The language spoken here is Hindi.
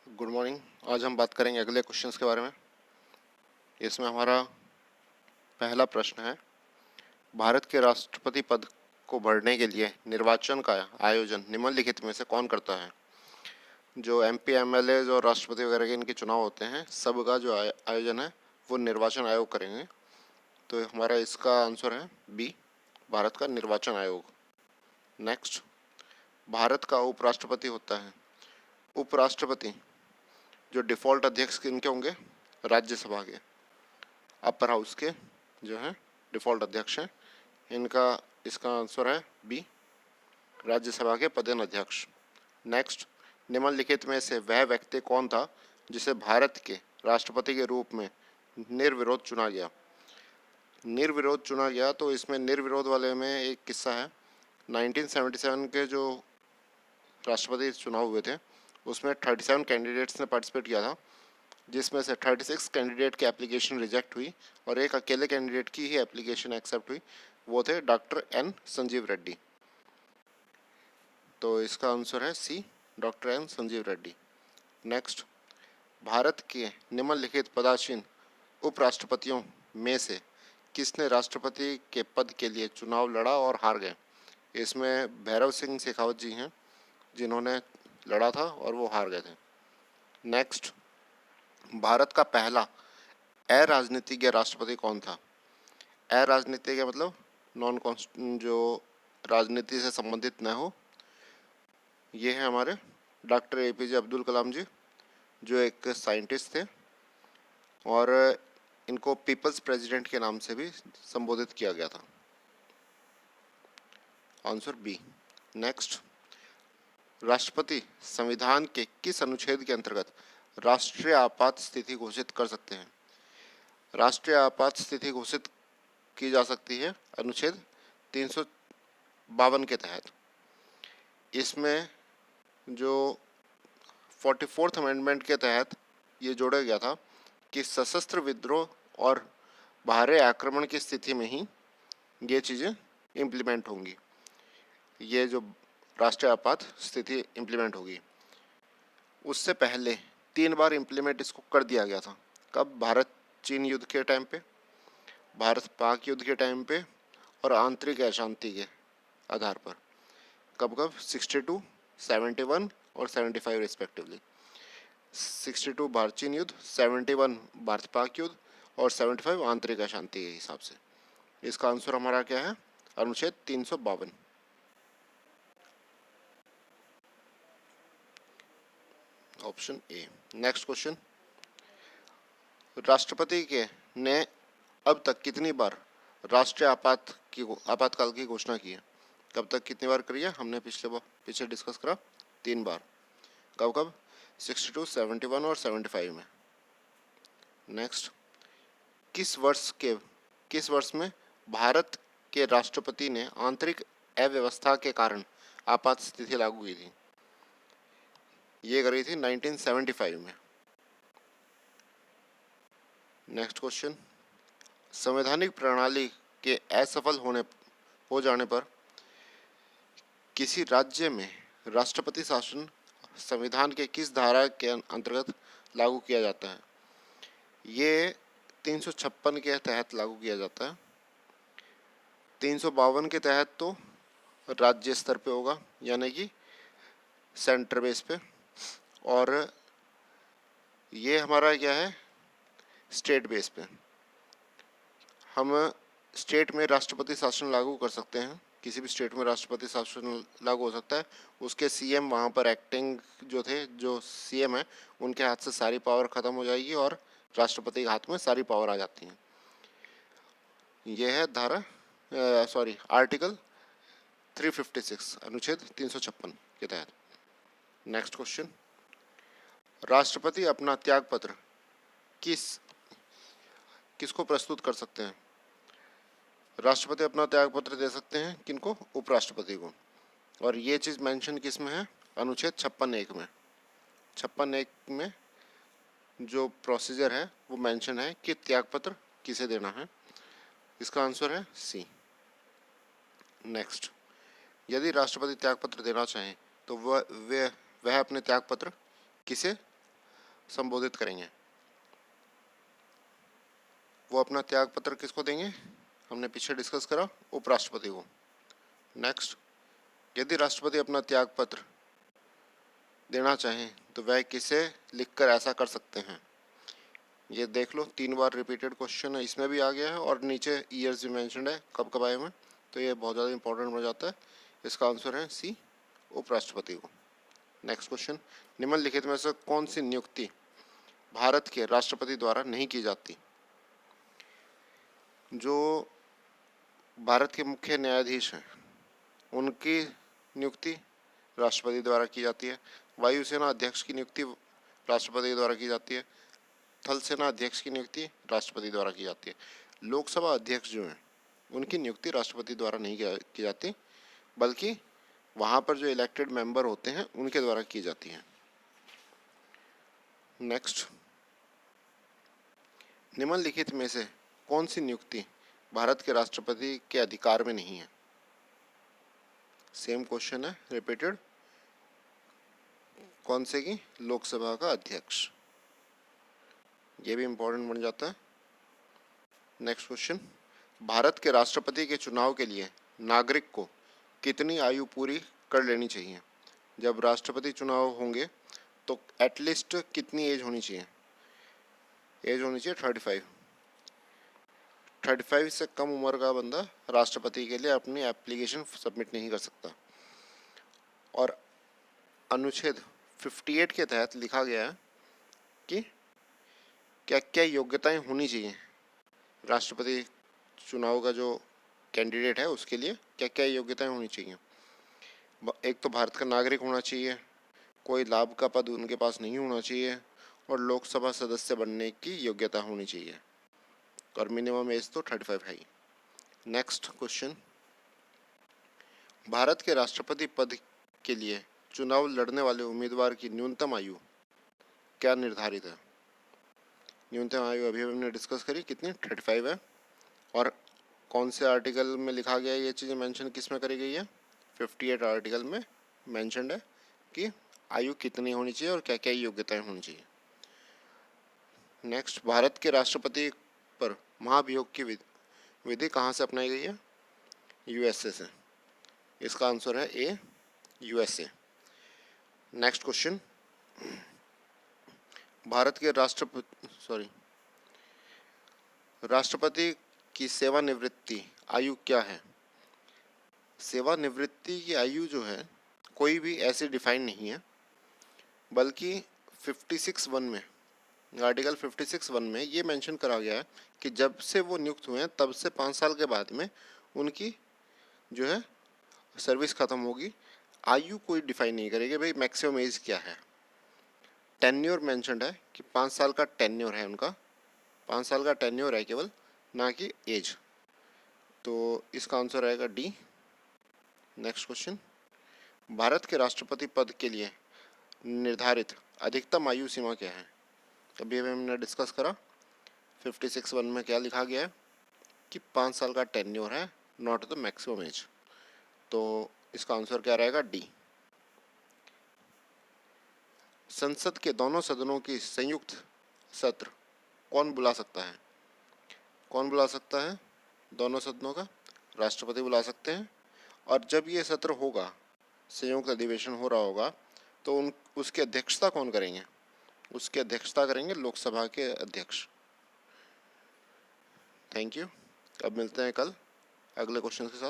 Good morning. आज हम बात करेंगे अगले क्वेश्चंस के बारे में। इसमें हमारा पहला प्रश्न है, भारत के राष्ट्रपति पद को भरने के लिए निर्वाचन का आयोजन निम्नलिखित में से कौन करता है? जो एमपी एमएलए और राष्ट्रपति वगैरह के इनके चुनाव होते हैं, सब का जो आयोजन है वो निर्वाचन आयोग करेंगे। तो हमारा इसका आंसर है बी, भारत का निर्वाचन आयोग। नेक्स्ट, भारत का उपराष्ट्रपति होता है। उपराष्ट्रपति जो डिफ़ॉल्ट अध्यक्ष इनके होंगे राज्यसभा के, अपर हाउस के जो है डिफ़ॉल्ट अध्यक्ष हैं इनका। इसका आंसर है बी, राज्यसभा के पदेन अध्यक्ष। नेक्स्ट, निम्नलिखित में से वह व्यक्ति कौन था जिसे भारत के राष्ट्रपति के रूप में निर्विरोध चुना गया? निर्विरोध चुना गया, तो इसमें निर्विरोध वाले में एक किस्सा है। 1977 के जो राष्ट्रपति चुनाव हुए थे उसमें 37 कैंडिडेट्स ने पार्टिसिपेट किया था, जिसमें से 36 कैंडिडेट की एप्लीकेशन रिजेक्ट हुई और एक अकेले कैंडिडेट की ही एप्लीकेशन एक्सेप्ट हुई। वो थे डॉक्टर एन संजीव रेड्डी। तो इसका आंसर है C, doctor N Sanjeev Reddy. Next, Bharat के निम्नलिखित पदासीन उपराष्ट्रपतियों में से किसने राष्ट्रपति के पद के लिए चुनाव लड़ा और हार गए? इसमें भैरव सिंह शेखावत जी हैं जिन्होंने लड़ा था और वो हार गए थे। नेक्स्ट, भारत का पहला अराजनीतिज्ञ राष्ट्रपति कौन था? अराजनीतिज्ञ मतलब नॉन जो राजनीति से संबंधित न हो। ये है हमारे डॉक्टर एपीजे अब्दुल कलाम जी, जो एक साइंटिस्ट थे और इनको पीपल्स प्रेसिडेंट के नाम से भी संबोधित किया गया था। Answer B. नेक्स्ट, राष्ट्रपति संविधान के किस अनुच्छेद के अंतर्गत राष्ट्रीय आपात स्थिति घोषित कर सकते हैं? राष्ट्रीय आपात स्थिति घोषित की जा सकती है अनुच्छेद 352 के तहत। इसमें जो 44th अमेंडमेंट के तहत ये जोड़ा गया था कि सशस्त्र विद्रोह और बाहरी आक्रमण की स्थिति में ही ये चीज़ें इम्प्लीमेंट होंगी। ये जो राष्ट्रीय आपात स्थिति इम्प्लीमेंट होगी, उससे पहले 3 बार इम्प्लीमेंट इसको कर दिया गया था। कब? भारत चीन युद्ध के टाइम पे, भारत पाक युद्ध के टाइम पे और आंतरिक अशांति के आधार पर। कब कब? 62, 71 और 75 रिस्पेक्टिवली। 62 भारत चीन युद्ध, 71 भारत पाक युद्ध और 75 आंतरिक अशांति के हिसाब से। इसका आंसर हमारा क्या है? अनुच्छेद 352। Option A. नेक्स्ट क्वेश्चन, राष्ट्रपति के ने अब तक कितनी बार राष्ट्रीय आपातकाल की घोषणा की है? कब तक कितनी बार करी है? हमने पीछे डिस्कस करा 3 बार। कब कब? 62, 71 और 75 में। नेक्स्ट, किस वर्ष में भारत के राष्ट्रपति ने आंतरिक अव्यवस्था के कारण आपात स्थिति लागू की थी? ये करी थी 1975 में। नेक्स्ट क्वेश्चन, संवैधानिक प्रणाली के असफल हो जाने पर किसी राज्य में राष्ट्रपति शासन संविधान के किस धारा के अंतर्गत लागू किया जाता है? ये 356 के तहत लागू किया जाता है। 352 के तहत तो राज्य स्तर पे होगा, यानी कि सेंटर बेस पे, और ये हमारा क्या है? स्टेट बेस पे। हम स्टेट में राष्ट्रपति शासन लागू कर सकते हैं, किसी भी स्टेट में राष्ट्रपति शासन लागू हो सकता है। उसके सीएम वहाँ पर एक्टिंग जो सीएम है उनके हाथ से सारी पावर ख़त्म हो जाएगी और राष्ट्रपति के हाथ में सारी पावर आ जाती हैं। यह है आर्टिकल 356 अनुच्छेद 356 के तहत। नेक्स्ट क्वेश्चन, राष्ट्रपति अपना त्यागपत्र किसको प्रस्तुत कर सकते हैं? राष्ट्रपति अपना त्यागपत्र दे सकते हैं किनको? उपराष्ट्रपति को। और ये चीज़ मेंशन किस में है? अनुच्छेद 56(1) में। 56(1) में जो प्रोसीजर है वो मेंशन है कि त्यागपत्र किसे देना है। इसका आंसर है सी। नेक्स्ट, यदि राष्ट्रपति त्यागपत्र देना चाहें तो वह अपने त्यागपत्र किसे संबोधित करेंगे? वो अपना त्याग पत्र किसको देंगे? हमने पीछे डिस्कस करा, उपराष्ट्रपति को। नेक्स्ट, यदि राष्ट्रपति अपना त्याग पत्र देना चाहें तो वह किसे लिखकर ऐसा कर सकते हैं? ये देख लो, 3 बार रिपीटेड क्वेश्चन है, इसमें भी आ गया है और नीचे ईयर्स भी मेंशन्ड है, कब कब आए हुए, तो ये बहुत ज़्यादा इंपॉर्टेंट हो जाता है। इसका आंसर है सी, उपराष्ट्रपति को। नेक्स्ट क्वेश्चन, निम्नलिखित में से कौन सी नियुक्ति भारत के राष्ट्रपति द्वारा नहीं की जाती? जो भारत के मुख्य न्यायाधीश हैं उनकी नियुक्ति राष्ट्रपति द्वारा की जाती है। वायुसेना अध्यक्ष की नियुक्ति राष्ट्रपति द्वारा की जाती है। थल सेना अध्यक्ष की नियुक्ति राष्ट्रपति द्वारा की जाती है। लोकसभा अध्यक्ष जो हैं उनकी नियुक्ति राष्ट्रपति द्वारा नहीं की जाती, बल्कि वहाँ पर जो इलेक्टेड मेंबर होते हैं उनके द्वारा की जाती है। नेक्स्ट, निम्नलिखित में से कौन सी नियुक्ति भारत के राष्ट्रपति के अधिकार में नहीं है? सेम क्वेश्चन है, रिपीटेड। कौन से की? लोकसभा का अध्यक्ष। ये भी इंपॉर्टेंट बन जाता है। नेक्स्ट क्वेश्चन, भारत के राष्ट्रपति के चुनाव के लिए नागरिक को कितनी आयु पूरी कर लेनी चाहिए? जब राष्ट्रपति चुनाव होंगे तो एटलीस्ट कितनी एज होनी चाहिए? एज होनी चाहिए 35। 35 से कम उम्र का बंदा राष्ट्रपति के लिए अपनी एप्लीकेशन सबमिट नहीं कर सकता। और अनुच्छेद 58 के तहत लिखा गया है कि क्या क्या योग्यताएं होनी चाहिए राष्ट्रपति चुनाव का जो कैंडिडेट है उसके लिए, क्या क्या योग्यताएं होनी चाहिए। एक तो भारत का नागरिक होना चाहिए, कोई लाभ का पद उनके पास नहीं होना चाहिए, और लोकसभा सदस्य बनने की योग्यता होनी चाहिए, और मिनिमम एज तो 35 है ही। नेक्स्ट क्वेश्चन, भारत के राष्ट्रपति पद के लिए चुनाव लड़ने वाले उम्मीदवार की न्यूनतम आयु क्या निर्धारित है? न्यूनतम आयु अभी हमने डिस्कस करी, कितनी? 35 है। और कौन से आर्टिकल में लिखा गया है? ये चीज़ें मेंशन किस में करी गई है? 58 आर्टिकल में मेंशन्ड है कि आयु कितनी होनी चाहिए और क्या क्या योग्यताएं होनी चाहिए। नेक्स्ट, भारत के राष्ट्रपति पर महाभियोग की विधि कहाँ से अपनाई गई है? यूएसए से। इसका आंसर है ए, यूएसए। नेक्स्ट क्वेश्चन, भारत के राष्ट्रपति की सेवानिवृत्ति आयु क्या है? सेवानिवृत्ति की आयु जो है कोई भी ऐसी डिफाइन नहीं है, बल्कि 56(1) में, आर्टिकल 56(1) में ये मेंशन करा गया है कि जब से वो नियुक्त हुए हैं तब से 5 साल के बाद में उनकी जो है सर्विस खत्म होगी। आयु कोई डिफाइन नहीं करेगी भाई मैक्सिमम एज क्या है। टेन्योर मेंशन्ड है कि 5 साल का टेन्योर है उनका, 5 साल का टेन्योर है केवल, ना कि एज। तो इसका आंसर आएगा डी। नेक्स्ट क्वेश्चन, भारत के राष्ट्रपति पद के लिए निर्धारित अधिकतम आयु सीमा क्या है? अभी हमने डिस्कस करा 56(1) में क्या लिखा गया है कि 5 साल का टेन्योर है, नॉट द मैक्सिमम एज। तो इसका आंसर क्या रहेगा? डी। संसद के दोनों सदनों की संयुक्त सत्र कौन बुला सकता है? कौन बुला सकता है दोनों सदनों का? राष्ट्रपति बुला सकते हैं। और जब ये सत्र होगा, संयुक्त अधिवेशन हो रहा होगा, तो उसकी अध्यक्षता कौन करेंगे? उसकी अध्यक्षता करेंगे लोकसभा के अध्यक्ष। Thank you. अब मिलते हैं कल अगले क्वेश्चन के साथ।